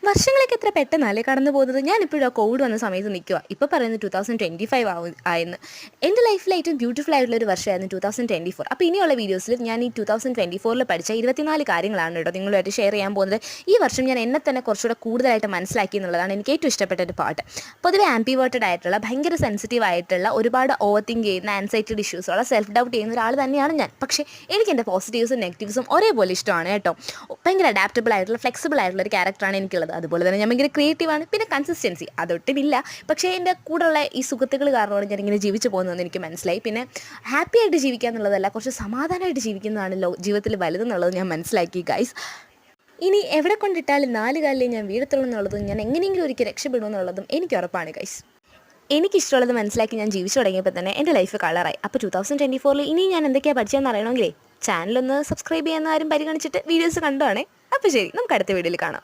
വർഷങ്ങളൊക്കെ എത്ര പെട്ടെന്നല്ലേ കടന്നു പോകുന്നത്. ഞാനിപ്പോഴും ആ കോവിഡ് വന്ന സമയത്ത് നിൽക്കുക. ഇപ്പോൾ പറയുന്നത് 2025 ആയെന്ന്. എൻ്റെ ലൈഫിലെ ഏറ്റവും ബ്യൂട്ടിഫുൾ ആയിട്ടുള്ള ഒരു വർഷമായിരുന്നു 2024. അപ്പോൾ ഇനിയുള്ള വീഡിയോസിൽ ഞാൻ ഈ 2024 പഠിച്ച 24 കാര്യങ്ങളാണ് കേട്ടോ നിങ്ങളുമായിട്ട് ഷെയർ ചെയ്യാൻ പോകുന്നത്. ഈ വർഷം ഞാൻ എന്നെ തന്നെ കുറച്ചുകൂടെ കൂടുതലായിട്ട് മനസ്സിലാക്കി എന്നുള്ളതാണ് എനിക്ക് ഏറ്റവും ഇഷ്ടപ്പെട്ട ഒരു പാട്ട്. പൊതുവെ ആംബിവേർട്ടഡ് ആയിട്ടുള്ള ഭയങ്കര സെൻസിറ്റീവ് ആയിട്ടുള്ള ഒരുപാട് ഓവർ തിങ്ക് ചെയ്യുന്ന ആൻസൈറ്റി ഇഷ്യൂസുള്ള സെൽഫ് ഡൗട്ട് ചെയ്യുന്ന ഒരാൾ തന്നെയാണ് ഞാൻ. പക്ഷേ എനിക്ക് എൻ്റെ പോസിറ്റീവ്സും നെഗറ്റീവ്സും ഒരേപോലെ ഇഷ്ടമാണ് കേട്ടോ. ഭയങ്കര അഡാപ്റ്റബിൾ ആയിട്ടുള്ള ഫ്ലെക്സിബിൾ ആയിട്ടുള്ള ഒരു ക്യാരക്ടറാണ് എനിക്കുള്ളത്. അതുപോലെ തന്നെ ഞാൻ ഭയങ്കര ക്രിയേറ്റീവാണ്. പിന്നെ കൺസിസ്റ്റൻസി അതൊട്ടുമില്ല. പക്ഷേ എൻ്റെ കൂടെയുള്ള ഈ സുഹൃത്തുക്കൾ കാരണമാണ് ഞാനിങ്ങനെ ജീവിച്ചു പോകുന്നതെന്ന് എനിക്ക് മനസ്സിലായി. പിന്നെ ഹാപ്പി ആയിട്ട് ജീവിക്കുക എന്നുള്ളതല്ല, കുറച്ച് സമാധാനമായിട്ട് ജീവിക്കുന്നതാണല്ലോ ജീവിതത്തിൽ വലുതെന്നുള്ളത് ഞാൻ മനസ്സിലാക്കി ഗൈസ്. ഇനി എവിടെ കൊണ്ടിട്ടാലും 4 കാലിലേ ഞാൻ വീഴത്തുള്ളൂ എന്നുള്ളതും ഞാൻ എങ്ങനെയെങ്കിലും ഒരിക്കൽ രക്ഷപ്പെടുമെന്നുള്ളതും എനിക്ക് ഉറപ്പാണ് ഗൈസ്. എനിക്കിഷ്ടമുള്ളത് മനസ്സിലാക്കി ഞാൻ ജീവിച്ചു തുടങ്ങിയപ്പോൾ തന്നെ എൻ്റെ ലൈഫ് കളറായി. അപ്പോൾ 2024 ഇനി ഞാൻ എന്തൊക്കെയാണ് പഠിച്ചതെന്ന് അറിയണമെങ്കിലേ ചാനലൊന്ന് സബ്സ്ക്രൈബ് ചെയ്യുന്ന ആരും പരിഗണിച്ചിട്ട് വീഡിയോസ് കണ്ടുവാണേ. അപ്പോൾ ശരി, നമുക്ക് അടുത്ത വീഡിയോയിൽ കാണാം.